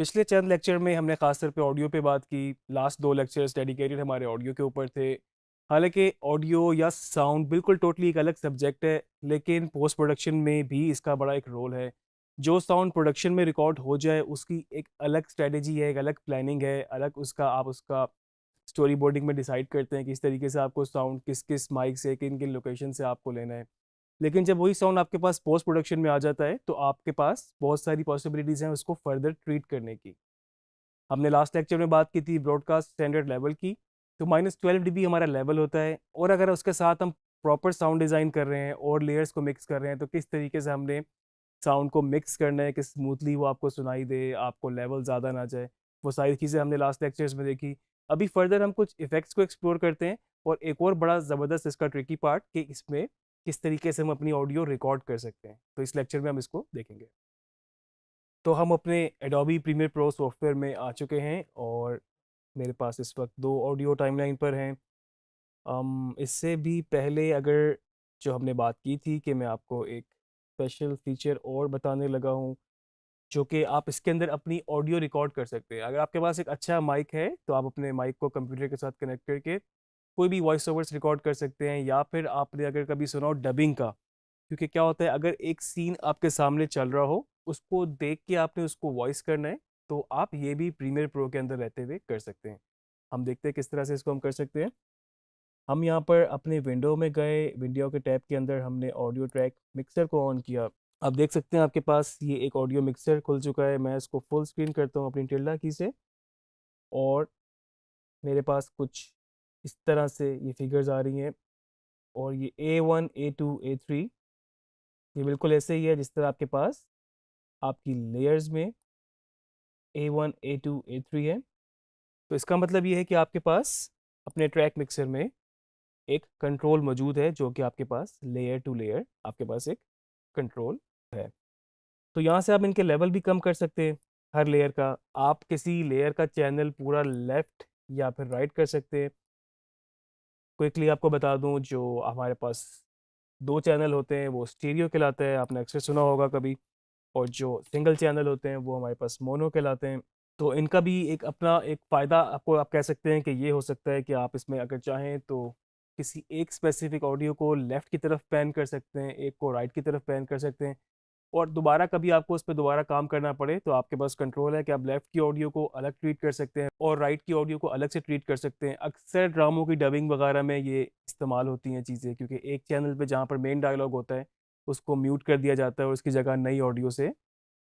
पिछले चंद लेक्चर में हमने ख़ास तौर पे ऑडियो पे बात की। लास्ट 2 लेक्चर्स डेडिकेटेड हमारे ऑडियो के ऊपर थे। हालाँकि ऑडियो या साउंड बिल्कुल टोटली एक अलग सब्जेक्ट है, लेकिन पोस्ट प्रोडक्शन में भी इसका बड़ा एक रोल है। जो साउंड प्रोडक्शन में रिकॉर्ड हो जाए, उसकी एक अलग स्ट्रैटेजी है, एक अलग प्लानिंग है, अलग उसका आप उसका स्टोरी बोर्डिंग में डिसाइड करते हैं, किस तरीके से आपको साउंड किस-किस माइक से, किन-किन लोकेशन से आपको लेना है। लेकिन जब वही साउंड आपके पास पोस्ट प्रोडक्शन में आ जाता है, तो आपके पास बहुत सारी पॉसिबिलिटीज़ हैं उसको फर्दर ट्रीट करने की। हमने लास्ट लेक्चर में बात की थी ब्रॉडकास्ट स्टैंडर्ड लेवल की, तो -12 डीबी हमारा लेवल होता है, और अगर उसके साथ हम प्रॉपर साउंड डिज़ाइन कर रहे हैं और लेयर्स को मिक्स कर रहे हैं, तो किस तरीके से हमने साउंड को मिक्स करना है कि स्मूथली वो आपको सुनाई दे, आपको लेवल ज़्यादा ना जाए। वो सारी चीज़ें हमने लास्ट लेक्चर्स में देखी। अभी फर्दर हम कुछ इफ़ेक्ट्स को एक्सप्लोर करते हैं, और एक और बड़ा ज़बरदस्त इसका ट्रिकी पार्ट कि इसमें किस तरीके से हम अपनी ऑडियो रिकॉर्ड कर सकते हैं। तो इस लेक्चर में हम इसको देखेंगे। तो हम अपने एडोबी प्रीमियर प्रो सॉफ्टवेयर में आ चुके हैं, और मेरे पास इस वक्त 2 ऑडियो टाइमलाइन पर हैं। इससे भी पहले अगर जो हमने बात की थी कि मैं आपको एक स्पेशल फीचर और बताने लगा हूँ, जो कि आप इसके अंदर अपनी ऑडियो रिकॉर्ड कर सकते हैं। अगर आपके पास एक अच्छा माइक है, तो आप अपने माइक को कंप्यूटर के साथ कनेक्ट करके कोई भी वॉइस ओवर्स रिकॉर्ड कर सकते हैं, या फिर आपने अगर कभी सुना हो डबिंग का, क्योंकि क्या होता है अगर एक सीन आपके सामने चल रहा हो, उसको देख के आपने उसको वॉइस करना है, तो आप ये भी प्रीमियर प्रो के अंदर रहते हुए कर सकते हैं। हम देखते हैं किस तरह से इसको हम कर सकते हैं। हम यहाँ पर अपने विंडो में गए, विंडो के टैब के अंदर हमने ऑडियो ट्रैक मिक्सर को ऑन किया। आप देख सकते हैं आपके पास ये एक ऑडियो मिक्सर खुल चुका है। मैं इसको फुल स्क्रीन करता हूँ अपनी टिल्डा की से, और मेरे पास कुछ इस तरह से ये फिगर्स आ रही हैं, और ये A1 A2 A3 ये बिल्कुल ऐसे ही है जिस तरह आपके पास आपकी लेयर्स में A1 A2 A3 है। तो इसका मतलब ये है कि आपके पास अपने ट्रैक मिक्सर में एक कंट्रोल मौजूद है, जो कि आपके पास लेयर टू लेयर आपके पास एक कंट्रोल है। तो यहाँ से आप इनके लेवल भी कम कर सकते हैं। हर लेयर का आप किसी लेयर का चैनल पूरा लेफ्ट या फिर राइट कर सकते हैं। क्विकली आपको बता दूं, जो हमारे पास 2 चैनल होते हैं वो स्टीरियो कहलाता है, आपने अक्सर सुना होगा कभी। और जो सिंगल चैनल होते हैं वो हमारे पास मोनो कहलाते हैं। तो इनका भी एक अपना एक फ़ायदा आपको आप कह सकते हैं कि ये हो सकता है कि आप इसमें अगर चाहें तो किसी एक स्पेसिफिक ऑडियो को लेफ़्ट की तरफ पैन कर सकते हैं, एक को राइट की तरफ पैन कर सकते हैं, और दोबारा कभी आपको उस पे दोबारा काम करना पड़े, तो आपके पास कंट्रोल है कि आप लेफ़्ट की ऑडियो को अलग ट्रीट कर सकते हैं और राइट की ऑडियो को अलग से ट्रीट कर सकते हैं। अक्सर ड्रामों की डबिंग वगैरह में ये इस्तेमाल होती हैं चीज़ें, क्योंकि एक चैनल पे जहाँ पर मेन डायलॉग होता है, उसको म्यूट कर दिया जाता है और उसकी जगह नई ऑडियो से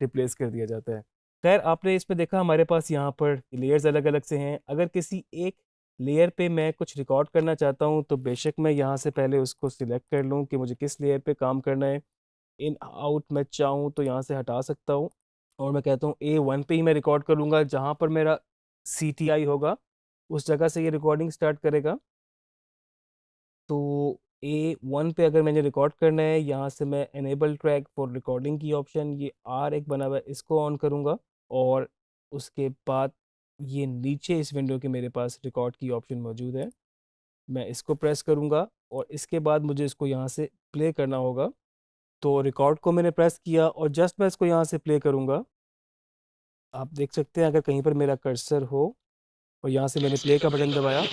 रिप्लेस कर दिया जाता है। खैर, आपने इसमें देखा हमारे पास यहाँ पर लेयर्स अलग-अलग से हैं। अगर किसी एक लेयर पे मैं कुछ रिकॉर्ड करना चाहता हूँ, तो बेशक मैं यहाँ से पहले उसको सिलेक्ट कर लूँ कि मुझे किस लेयर पे काम करना है। इन, आउट मैं चाहूँ तो यहाँ से हटा सकता हूँ, और मैं कहता हूँ A1 पे ही मैं रिकॉर्ड करूँगा, जहाँ पर मेरा CTI होगा, उस जगह से ये रिकॉर्डिंग स्टार्ट करेगा। तो A1 पे अगर मैंने रिकॉर्ड करना है, यहाँ से मैं इनेबल ट्रैक फॉर रिकॉर्डिंग की ऑप्शन, ये R एक बना हुआ है, इसको ऑन करूँगा, और उसके बाद ये नीचे इस विंडो के मेरे पास रिकॉर्ड की ऑप्शन मौजूद है। मैं इसको प्रेस करूँगा, और इसके बाद मुझे इसको यहाँ से प्ले करना होगा। तो रिकॉर्ड को मैंने प्रेस किया, और जस्ट मैं इसको यहाँ से प्ले करूँगा। आप देख सकते हैं अगर कहीं पर मेरा कर्सर हो, और यहाँ से मैंने प्ले का बटन दबाया,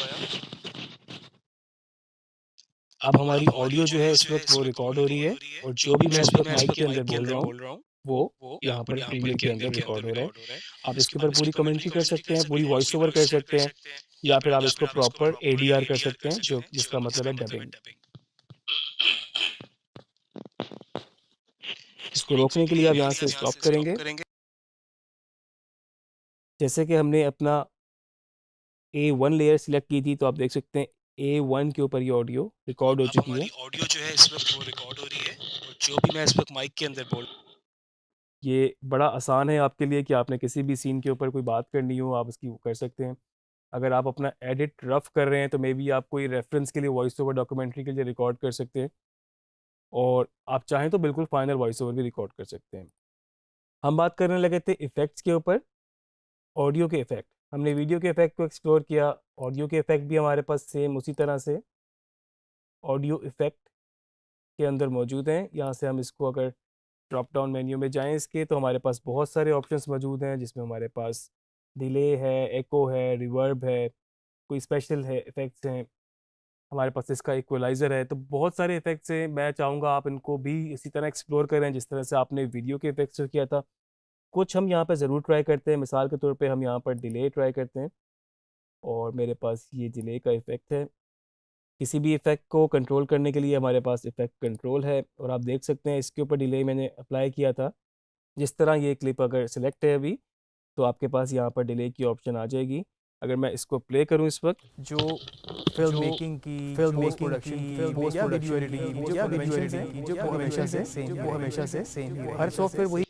अब हमारी ऑडियो जो है इस वक्त वो रिकॉर्ड हो रही है, और जो भी मैं इस वक्त माइक के अंदर बोल रहा हूँ, वो यहाँ पर प्रीमियर के अंदर रिकॉर्ड हो रहा है। आप इसके ऊपर पूरी कमेंट्री कर सकते हैं, पूरी वॉइस ओवर कर सकते हैं, या फिर आप इसको प्रॉपर ADR कर सकते हैं, जो जिसका मतलब है डबिंग। इसको रोकने के लिए आप यहाँ से स्टॉप करेंगे। जैसे कि हमने अपना A1 लेयर सिलेक्ट की थी, तो आप देख सकते हैं A1 के ऊपर ये ऑडियो रिकॉर्ड हो अब चुकी है। हमारी ऑडियो जो है इस वक्त वो रिकॉर्ड हो रही है, और जो भी मैं इस वक्त माइक के अंदर बोल ये बड़ा आसान है आपके लिए कि आपने किसी भी सीन के ऊपर कोई बात करनी हो, आप उसकी वो कर सकते हैं। अगर आप अपना एडिट रफ कर रहे हैं, तो मे बी आप कोई रेफरेंस के लिए वॉइस ओवर डॉक्यूमेंट्री के लिए रिकॉर्ड कर सकते हैं, और आप चाहें तो बिल्कुल फाइनल वॉइस ओवर भी रिकॉर्ड कर सकते हैं। हम बात करने लगे थे इफ़ेक्ट्स के ऊपर। ऑडियो के इफ़ेक्ट, हमने वीडियो के इफ़ेक्ट को एक्सप्लोर किया, ऑडियो के इफ़ेक्ट भी हमारे पास सेम उसी तरह से ऑडियो इफ़ेक्ट के अंदर मौजूद हैं। यहाँ से हम इसको अगर ड्रॉप डाउन मेन्यू में जाएं इसके तो हमारे पास बहुत सारे ऑप्शंस मौजूद हैं, जिसमें हमारे पास डिले है, एको है, रिवर्ब है, कोई स्पेशल है इफ़ेक्ट्स हैं, हमारे पास इसका इक्वलाइज़र है। तो बहुत सारे इफ़ेक्ट्स हैं, मैं चाहूँगा आप इनको भी इसी तरह एक्सप्लोर करें जिस तरह से आपने वीडियो के इफ़ेक्ट्स को किया था। कुछ हम यहाँ पे ज़रूर ट्राई करते हैं, मिसाल के तौर पे हम यहाँ पर डिले ट्राई करते हैं और मेरे पास ये डिले का इफ़ेक्ट है। किसी भी इफ़ेक्ट को कंट्रोल करने के लिए हमारे पास इफ़ेक्ट कंट्रोल है और आप देख सकते हैं इसके ऊपर डिले मैंने अप्लाई किया था। जिस तरह ये क्लिप अगर सिलेक्ट है अभी, तो आपके पास यहाँ पर डिले की ऑप्शन आ जाएगी। अगर मैं इसको प्ले करूँ इस वक़्त, जो फिल्म मेकिंग की, पोस्ट प्रोडक्शन की, या वीडियो एडिटिंग की, या वीडियो एडिटिंग की, जो हमेशा से सेम ही हर सॉफ्टवेयर वही।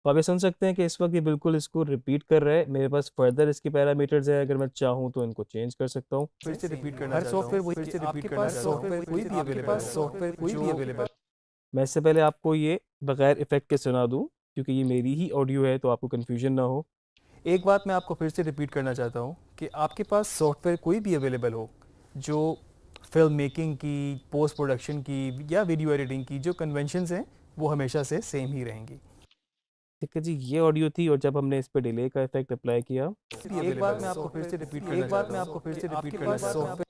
तो आप ये सुन सकते हैं कि इस वक्त ये बिल्कुल इसको रिपीट कर रहा है। मेरे पास फर्दर इसके पैरामीटर्स है, अगर मैं चाहूँ तो इनको चेंज कर सकता हूँ। फिर से रिपीट करना हर सॉफ्टवेयर वही, फिर से रिपीट करना सॉफ्टवेयर कोई भी अवेलेबल। मैं इससे पहले आपको ये बगैर इफ़ेक्ट के सुना दूँ, क्योंकि ये मेरी ही ऑडियो है तो आपको कन्फ्यूजन ना हो। एक बात मैं आपको फिर से रिपीट करना चाहता हूँ कि आपके पास सॉफ्टवेयर कोई भी अवेलेबल हो, जो फिल्म मेकिंग की, पोस्ट प्रोडक्शन की, या वीडियो एडिटिंग की, जो कन्वेंशंस हैं वो हमेशा से सेम ही रहेंगी। ठीक है जी, ये ऑडियो थी और जब हमने इस पे डिले का इफ़ेक्ट अप्लाई किया, एक बात मैं आपको फिर से रिपीट करना चाहता हूँ,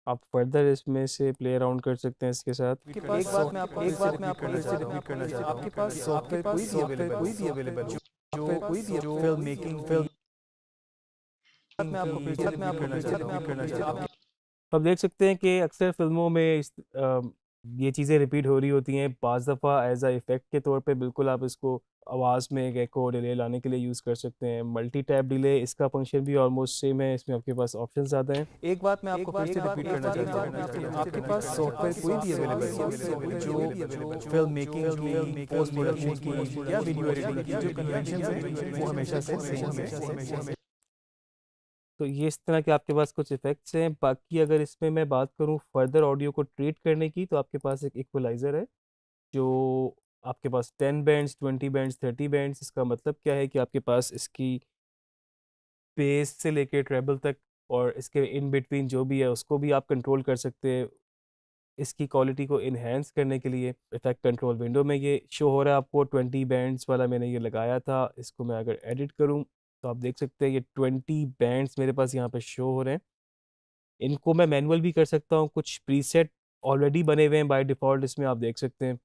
आप फर्दर इसमें से प्ले अराउंड कर सकते हैं इसके साथ। एक बात मैं आपको फिर से रिपीट करना चाहता हूँ, आपके पास सॉफ्टवेयर कोई भी अवेलेबल हो, जो फिल्म मेकिंग, मैं आपको फिर से रिपीट करना चाहता हूँ। अब देख सकते हैं कि अक्सर फ़िल्मों में ये चीज़ें रिपीट हो रही होती हैं। बाज़ दफ़ा एज़ अ इफ़ेक्ट के तौर पे बिल्कुल आप इसको आवाज़ में एक एको डिले लाने के लिए यूज़ कर सकते हैं। मल्टी टैप डिले, इसका फ़ंक्शन भी ऑलमोस्ट सेम है, इसमें आपके पास ऑप्शंस ज़्यादा हैं। एक बात मैं आपको फिर से रिपीट करना चाहता हूँ, आपके पास सॉफ्टवेयर कोई भी अवेलेबल हो, जो फिल्म मेकिंग की, पोस्ट प्रोडक्शन की, या वीडियो एडिटिंग की, जो कन्वेंशंस हैं वो हमेशा से सेम है। तो ये इस तरह के आपके पास कुछ इफ़ेक्ट्स हैं। बाकी अगर इसमें मैं बात करूँ फर्दर ऑडियो को ट्रीट करने की, तो आपके पास एक इक्वलाइज़र है, जो आपके पास 10 बैंड्स, 20 बैंड्स, 30 बैंड्स। इसका मतलब क्या है कि आपके पास इसकी बेस से लेके ट्रेबल तक और इसके इन बिटवीन जो भी है उसको भी आप कंट्रोल कर सकते हैं। इसकी क्वालिटी को एनहांस करने के लिए इफ़ेक्ट कंट्रोल विंडो में ये शो हो रहा है आपको। 20 बैंड्स वाला मैंने ये लगाया था, इसको मैं अगर एडिट करूँ तो आप देख सकते हैं ये 20 बैंड्स मेरे पास यहाँ पे शो हो रहे हैं। इनको मैं मैनुअल भी कर सकता हूँ, कुछ प्रीसेट ऑलरेडी बने हुए हैं बाय डिफ़ॉल्ट, इसमें आप देख सकते हैं।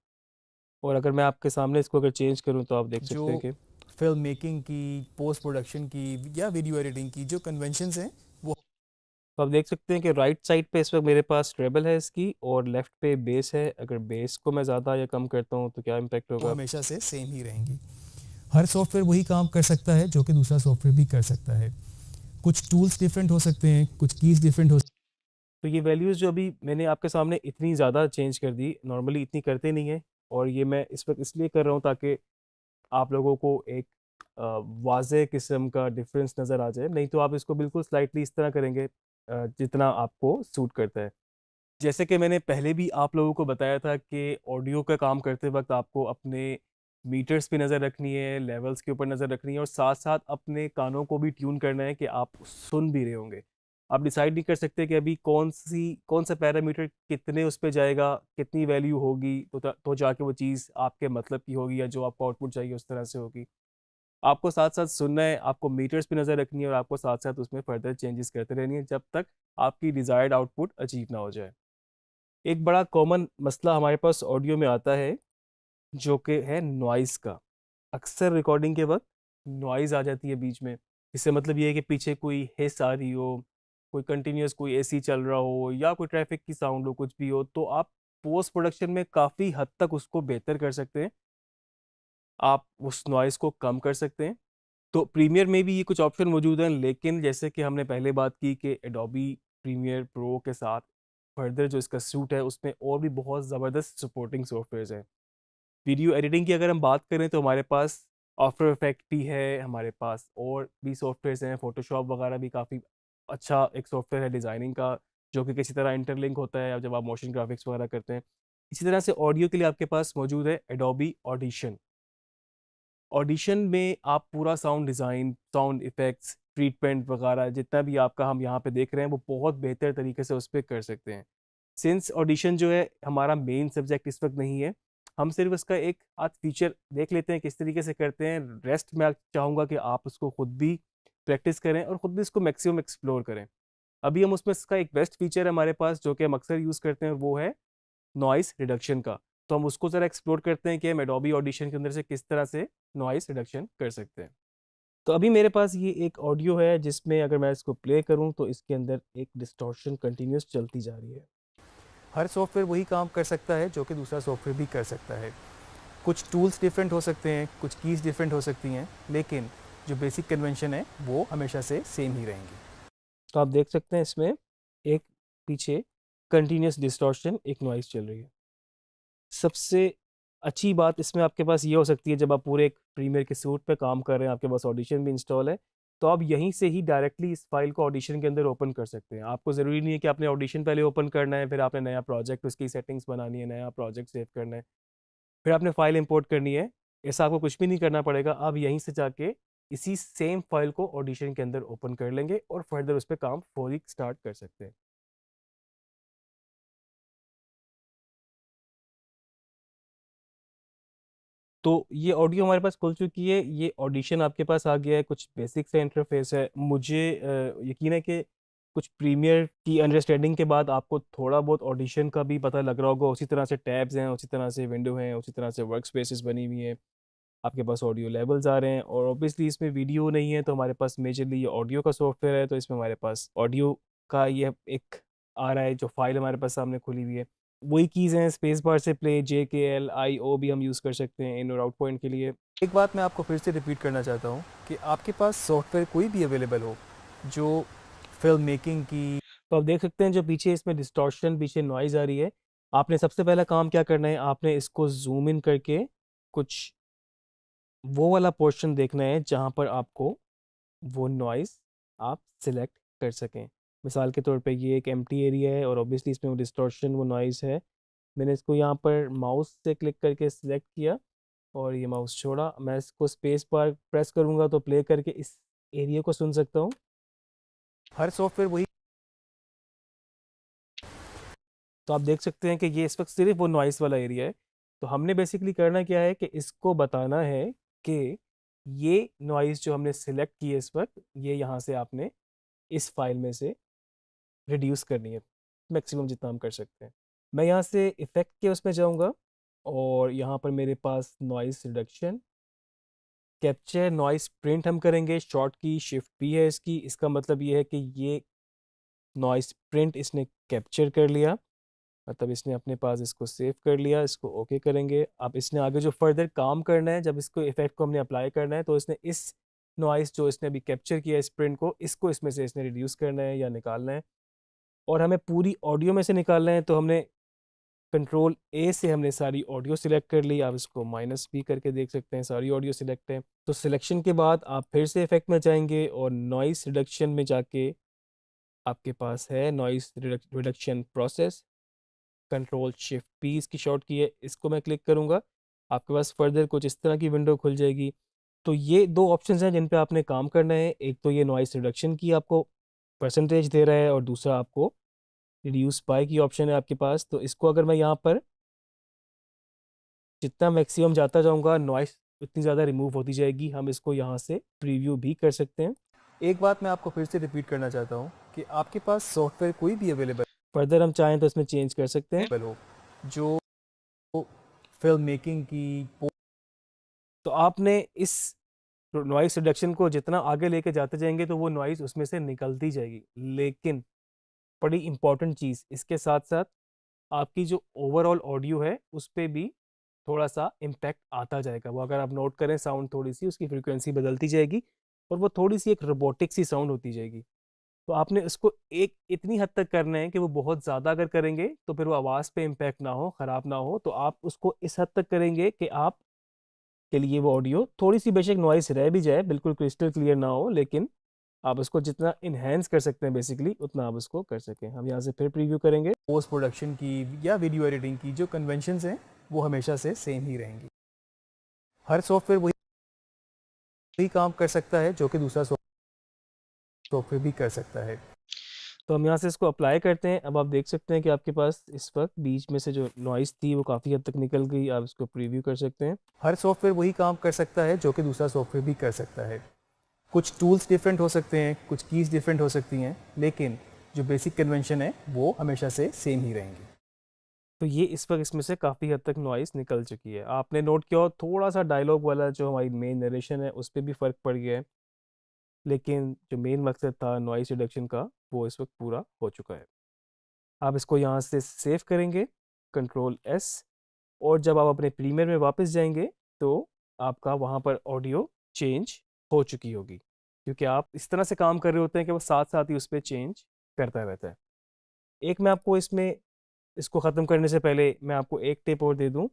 और अगर मैं आपके सामने इसको अगर चेंज करूँ तो आप देख सकते हैं कि फिल्म मेकिंग की, पोस्ट प्रोडक्शन की, या वीडियो एडिटिंग की, जो कन्वेंशंस हैं वो तो आप देख सकते हैं कि राइट साइड पे इस वक्त मेरे पास ट्रेबल है इसकी और लेफ्ट पे बेस है। अगर बेस को मैं ज़्यादा या कम करता हूँ तो क्या इम्पैक्ट होगा? हमेशा से सेम ही रहेंगी। हर सॉफ्टवेयर वही काम कर सकता है जो कि दूसरा सॉफ्टवेयर भी कर सकता है। कुछ टूल्स डिफरेंट हो सकते हैं, कुछ कीज़ डिफरेंट हो। तो ये वैल्यूज़ जो अभी मैंने आपके सामने इतनी ज़्यादा चेंज कर दी, नॉर्मली इतनी करते नहीं हैं, और ये मैं इस वक्त इसलिए कर रहा हूँ ताकि आप लोगों को एक वाज़ेह किस्म का डिफरेंस नज़र आ जाए। नहीं तो आप इसको बिल्कुल स्लाइटली इस तरह करेंगे जितना आपको सूट करता है। जैसे कि मैंने पहले भी आप लोगों को बताया था कि ऑडियो का काम करते वक्त आपको अपने मीटर्स पे नज़र रखनी है, लेवल्स के ऊपर नज़र रखनी है और साथ-साथ अपने कानों को भी ट्यून करना है कि आप सुन भी रहे होंगे। आप डिसाइड नहीं कर सकते कि अभी कौन-सा पैरामीटर कितने उस पे जाएगा, कितनी वैल्यू होगी, तो जाके वो चीज़ आपके मतलब की होगी या जो आपको आउटपुट चाहिए उस तरह से होगी। आपको साथ-साथ सुनना है, आपको मीटर्स पे नज़र रखनी है और आपको साथ-साथ उसमें फर्दर चेंजेस करते रहनी है जब तक आपकी डिज़ायर्ड आउटपुट अचीव ना हो जाए। एक बड़ा कॉमन मसला हमारे पास ऑडियो में आता है, जो कि है नॉइज़ का। अक्सर रिकॉर्डिंग के वक़्त नॉइज़ आ जाती है बीच में। इससे मतलब ये है कि पीछे कोई हिस आ रही हो, कोई कंटीन्यूअस कोई एसी चल रहा हो या कोई ट्रैफ़िक की साउंड हो, कुछ भी हो, तो आप पोस्ट प्रोडक्शन में काफ़ी हद तक उसको बेहतर कर सकते हैं। आप उस नॉइज़ को कम कर सकते हैं। तो प्रीमियर में भी ये कुछ ऑप्शन मौजूद हैं, लेकिन जैसे कि हमने पहले बात की कि एडोबी प्रीमियर प्रो के साथ फर्दर जो इसका सूट है उसमें और भी बहुत ज़बरदस्त सपोर्टिंग सॉफ्टवेयर्स हैं। वीडियो एडिटिंग की अगर हम बात करें तो हमारे पास आफ्टर इफेक्ट भी है, हमारे पास और भी सॉफ्टवेयर्स हैं, फोटोशॉप वगैरह भी काफ़ी अच्छा एक सॉफ्टवेयर है डिज़ाइनिंग का, जो कि किसी तरह इंटरलिंक होता है जब आप मोशन ग्राफिक्स वगैरह करते हैं। इसी तरह से ऑडियो के लिए आपके पास मौजूद है एडोबी ऑडिशन। ऑडिशन में आप पूरा sound design, sound effects, treatment वगैरह जितना भी आपका हम यहाँ पे देख रहे हैं वो बहुत बेहतर तरीके से उस पे कर सकते हैं। सिंस ऑडिशन जो है हमारा मेन सब्जेक्ट इस वक्त नहीं है, हम सिर्फ इसका एक आध फीचर देख लेते हैं किस तरीके से करते हैं। रेस्ट मैं चाहूँगा कि आप उसको खुद भी प्रैक्टिस करें और खुद भी इसको मैक्सिमम एक्सप्लोर करें। अभी हम उसमें इसका एक बेस्ट फीचर है हमारे पास जो कि हम अक्सर यूज़ करते हैं, वो है नॉइस रिडक्शन का। तो हम उसको ज़रा एक्सप्लोर करते हैं कि हम एडोबी ऑडिशन के अंदर से किस तरह से नॉइस रिडक्शन कर सकते हैं। तो अभी मेरे पास ये एक ऑडियो है जिसमें अगर मैं इसको प्ले करूं तो इसके अंदर एक डिस्टॉर्शन कंटिन्यूस चलती जा रही है। हर सॉफ्टवेयर वही काम कर सकता है जो कि दूसरा सॉफ्टवेयर भी कर सकता है। कुछ टूल्स डिफरेंट हो सकते हैं, कुछ कीज़ डिफरेंट हो सकती हैं, लेकिन जो बेसिक कन्वेंशन है वो हमेशा से सेम ही रहेंगी। तो आप देख सकते हैं इसमें एक पीछे कंटिन्यूस डिस्टॉर्शन, एक नॉइस चल रही है। सबसे अच्छी बात इसमें आपके पास ये हो सकती है जब आप पूरे एक प्रीमियर के सूट पे काम कर रहे हैं, आपके पास ऑडिशन भी इंस्टॉल है, तो आप यहीं से ही डायरेक्टली इस फाइल को ऑडिशन के अंदर ओपन कर सकते हैं। आपको ज़रूरी नहीं है कि आपने ऑडिशन पहले ओपन करना है, फिर आपने नया प्रोजेक्ट उसकी सेटिंग्स बनानी है, नया प्रोजेक्ट सेव करना है, फिर आपने फाइल इंपोर्ट करनी है। ऐसा आपको कुछ भी नहीं करना पड़ेगा। आप यहीं से जाके इसी सेम फाइल को ऑडिशन के अंदर ओपन कर लेंगे और फर्दर उस पर काम फौरी स्टार्ट कर सकते हैं। तो ये ऑडियो हमारे पास खुल चुकी है, ये ऑडिशन आपके पास आ गया है, कुछ बेसिक सा इंटरफेस है। मुझे यकीन है कि कुछ प्रीमियर की अंडरस्टैंडिंग के बाद आपको थोड़ा बहुत ऑडिशन का भी पता लग रहा होगा। उसी तरह से टैब्स हैं, उसी तरह से विंडो हैं, उसी तरह से वर्क स्पेसेस बनी हुई हैं, आपके पास ऑडियो लेवल्स आ रहे हैं। और ऑब्वियसली इसमें वीडियो नहीं है, तो हमारे पास मेजरली ये ऑडियो का सॉफ्टवेयर है, तो इसमें हमारे पास ऑडियो का ये एक आ रहा है जो फाइल हमारे पास सामने खुली हुई है। वही कीज़ हैं, स्पेस बार से प्ले, JKL, IO भी हम यूज़ कर सकते हैं इन और आउट पॉइंट के लिए। एक बात मैं आपको फिर से रिपीट करना चाहता हूँ कि आपके पास सॉफ्टवेयर कोई भी अवेलेबल हो जो फिल्म मेकिंग की तो आप देख सकते हैं जो पीछे इसमें डिस्टॉर्शन, पीछे नॉइज़ आ रही है। आपने सबसे पहला काम क्या करना है, आपने इसको ज़ूम इन करके कुछ वो वाला पोर्शन देखना है जहाँ पर आपको वो नॉइज़ आप सिलेक्ट कर सकें। मिसाल के तौर पे ये एक एम्प्टी एरिया है और ऑब्वियसली इसमें वो डिस्टॉर्शन, वो नॉइज़ है। मैंने इसको यहाँ पर माउस से क्लिक करके सिलेक्ट किया और ये माउस छोड़ा। मैं इसको स्पेस बार प्रेस करूँगा तो प्ले करके इस एरिया को सुन सकता हूँ। हर सॉफ्टवेयर वही तो आप देख सकते हैं कि ये इस वक्त सिर्फ वो नॉइस वाला एरिया है। तो हमने बेसिकली करना क्या है कि इसको बताना है कि ये नॉइस जो हमने सिलेक्ट की है इस वक्त, ये यहाँ से आपने इस फाइल में से रिड्यूस करनी है मैक्सिमम जितना हम कर सकते हैं। मैं यहाँ से इफ़ेक्ट के उसमें जाऊँगा और यहाँ पर मेरे पास noise reduction, capture noise print हम करेंगे। शॉर्ट की Shift P है इसकी। इसका मतलब ये है कि ये नॉइस प्रिंट इसने कैप्चर कर लिया, मतलब इसने अपने पास इसको सेव कर लिया। इसको ओके करेंगे। अब इसने आगे जो फर्दर काम करना है, जब इसको इफेक्ट को हमने अप्लाई करना है, तो इसने इस नॉइस जो इसने अभी कैप्चर किया है, इस प्रिंट को, इसको इसमें से इसने रिड्यूस करना है या निकालना है। और हमें पूरी ऑडियो में से निकालना है, तो हमने Ctrl+A से हमने सारी ऑडियो सिलेक्ट कर ली। आप इसको -B करके देख सकते हैं, सारी ऑडियो सिलेक्ट है। तो सिलेक्शन के बाद आप फिर से इफेक्ट में जाएंगे और नॉइस रिडक्शन में जाके आपके पास है नॉइस रिडक्शन प्रोसेस। Ctrl+Shift+P इसकी शॉर्ट की है, इसको मैं क्लिक करूँगा, आपके पास फर्दर कुछ इस तरह की विंडो खुल जाएगी। तो ये दो ऑप्शंस हैं जिन पे आपने काम करना है। एक तो ये नॉइस रिडक्शन की आपको परसेंटेज दे रहा है और दूसरा आपको रिड्यूस बाय की ऑप्शन है आपके पास। तो इसको अगर मैं यहाँ पर जितना मैक्सिमम जाता जाऊँगा, नॉइस उतनी ज़्यादा रिमूव होती जाएगी। हम इसको यहाँ से प्रीव्यू भी कर सकते हैं। एक बात मैं आपको फिर से रिपीट करना चाहता हूँ कि आपके पास सॉफ्टवेयर कोई भी अवेलेबल फर्दर हम चाहें तो इसमें चेंज कर सकते हैं। हो जो फिल्म मेकिंग की तो आपने इस नॉइस रिडक्शन को जितना आगे लेके जाते जाएंगे तो वो नॉइस उसमें से निकलती जाएगी। लेकिन बड़ी इंपॉर्टेंट चीज़, इसके साथ साथ आपकी जो ओवरऑल ऑडियो है उस पे भी थोड़ा सा इम्पैक्ट आता जाएगा। वो अगर आप नोट करें, साउंड थोड़ी सी उसकी फ्रीक्वेंसी बदलती जाएगी और वो थोड़ी सी एक रोबोटिक सी साउंड होती जाएगी। तो आपने उसको एक इतनी हद तक करना है कि वो बहुत ज़्यादा अगर करेंगे तो फिर वो आवाज़ पे इम्पैक्ट ना हो, ख़राब ना हो। तो आप उसको इस हद तक करेंगे कि आप के लिए वो ऑडियो थोड़ी सी बेशक नॉइस रह भी जाए, बिल्कुल क्रिस्टल क्लियर ना हो, लेकिन आप उसको जितना इन्हेंस कर सकते हैं बेसिकली उतना आप उसको कर सकें। हम यहाँ से फिर प्रीव्यू करेंगे। पोस्ट प्रोडक्शन की या वीडियो एडिटिंग की जो कन्वेंशंस हैं वो हमेशा से सेम ही रहेंगी। हर सॉफ्टवेयर वही काम कर सकता है जो कि दूसरा सॉफ्टवेयर भी कर सकता है। तो हम यहाँ से इसको अप्लाई करते हैं। अब आप देख सकते हैं कि आपके पास इस वक्त बीच में से जो नॉइज़ थी वो काफ़ी हद तक निकल गई। आप इसको प्रीव्यू कर सकते हैं। हर सॉफ्टवेयर वही काम कर सकता है जो कि दूसरा सॉफ्टवेयर भी कर सकता है। कुछ टूल्स डिफरेंट हो सकते हैं, कुछ कीज़ डिफरेंट हो सकती हैं, लेकिन जो बेसिक कन्वेंशन है वो हमेशा से सेम ही रहेंगी। तो ये इस वक्त इसमें से काफ़ी हद तक नॉइज़ निकल चुकी है। आपने नोट किया हो थोड़ा सा डायलॉग वाला जो हमारी मेन नरेशन है उस पर भी फ़र्क पड़ गया है, लेकिन जो मेन मकसद था नॉइज़ रिडक्शन का वो इस वक्त पूरा हो चुका है। आप इसको यहाँ से सेव करेंगे, कंट्रोल एस, और जब आप अपने प्रीमियर में वापस जाएंगे तो आपका वहाँ पर ऑडियो चेंज हो चुकी होगी, क्योंकि आप इस तरह से काम कर रहे होते हैं कि वो साथ साथ ही उस पर चेंज करता रहता है। एक मैं आपको इसमें इसको ख़त्म करने से पहले मैं आपको एक टिप और दे दूं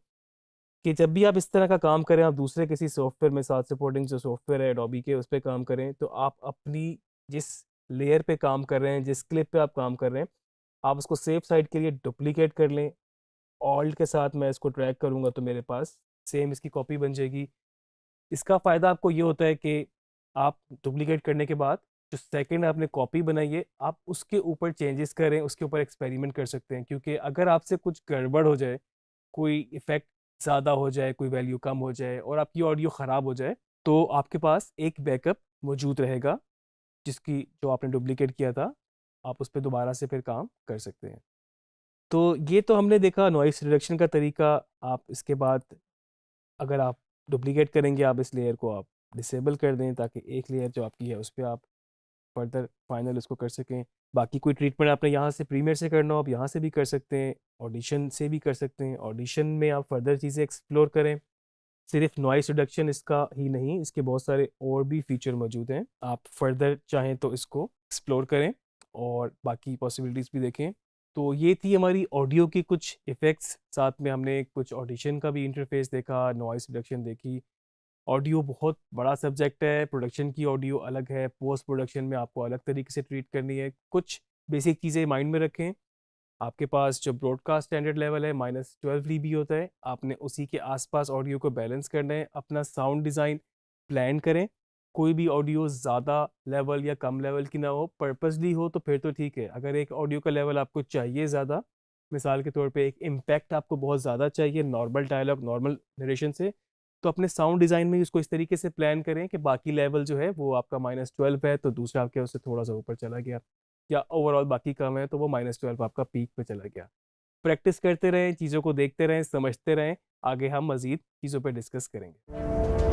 कि जब भी आप इस तरह का काम करें, आप दूसरे किसी सॉफ्टवेयर में, साथ सपोर्टिंग जो सॉफ्टवेयर है एडोबी के, उस पर काम करें, तो आप अपनी जिस लेयर पे काम कर रहे हैं, जिस क्लिप पे आप काम कर रहे हैं, आप उसको सेफ साइड के लिए डुप्लीकेट कर लें। ऑल्ट के साथ मैं इसको ट्रैक करूँगा तो मेरे पास सेम इसकी कॉपी बन जाएगी। इसका फ़ायदा आपको ये होता है कि आप डुप्लीकेट करने के बाद जो सेकंड आपने कॉपी बनाई है, आप उसके ऊपर चेंजेस करें, उसके ऊपर एक्सपेरिमेंट कर सकते हैं। क्योंकि अगर आपसे कुछ गड़बड़ हो जाए, कोई इफ़ेक्ट ज़्यादा हो जाए, कोई वैल्यू कम हो जाए और आपकी ऑडियो ख़राब हो जाए, तो आपके पास एक बैकअप मौजूद रहेगा, जिसकी जो आपने डुप्लीकेट किया था, आप उस पे दोबारा से फिर काम कर सकते हैं। तो ये तो हमने देखा नॉइज़ रिडक्शन का तरीका। आप इसके बाद अगर आप डुप्लीकेट करेंगे, आप इस लेयर को आप डिसेबल कर दें ताकि एक लेयर जो आपकी है उस पे आप फर्दर फाइनल उसको कर सकें। बाकी कोई ट्रीटमेंट आपने यहाँ से प्रीमियर से करना हो, आप यहाँ से भी कर सकते हैं, ऑडिशन से भी कर सकते हैं। ऑडिशन में आप फर्दर चीज़ें एक्सप्लोर करें। सिर्फ नॉइस रिडक्शन इसका ही नहीं, इसके बहुत सारे और भी फीचर मौजूद हैं। आप फर्दर चाहें तो इसको एक्सप्लोर करें और बाकी पॉसिबिलिटीज़ भी देखें। तो ये थी हमारी ऑडियो की कुछ इफ़ेक्ट्स, साथ में हमने कुछ ऑडिशन का भी इंटरफेस देखा, नॉइस रिडक्शन देखी। ऑडियो बहुत बड़ा सब्जेक्ट है, प्रोडक्शन की ऑडियो अलग है, पोस्ट प्रोडक्शन में आपको अलग तरीके से ट्रीट करनी है। कुछ बेसिक चीज़ें माइंड में रखें। आपके पास जो ब्रॉडकास्ट स्टैंडर्ड लेवल है -12 dB होता है, आपने उसी के आसपास ऑडियो को बैलेंस करना है। अपना साउंड डिज़ाइन प्लान करें। कोई भी ऑडियो ज़्यादा लेवल या कम लेवल की ना हो, पर्पसली हो तो फिर तो ठीक है। अगर एक ऑडियो का लेवल आपको चाहिए ज़्यादा, मिसाल के तौर पे एक इम्पैक्ट आपको बहुत ज़्यादा चाहिए नॉर्मल डायलॉग, नॉर्मल नरेशन से, तो अपने साउंड डिज़ाइन में उसको इस तरीके से प्लान करें कि बाकी लेवल जो है वो आपका -12 है तो दूसरा आपके उससे थोड़ा सा ऊपर चला गया, या ओवरऑल बाकी कम है तो वो -12 आपका पीक पे चला गया। प्रैक्टिस करते रहें, चीज़ों को देखते रहें, समझते रहें। आगे हम मज़ीद चीज़ों पे डिस्कस करेंगे।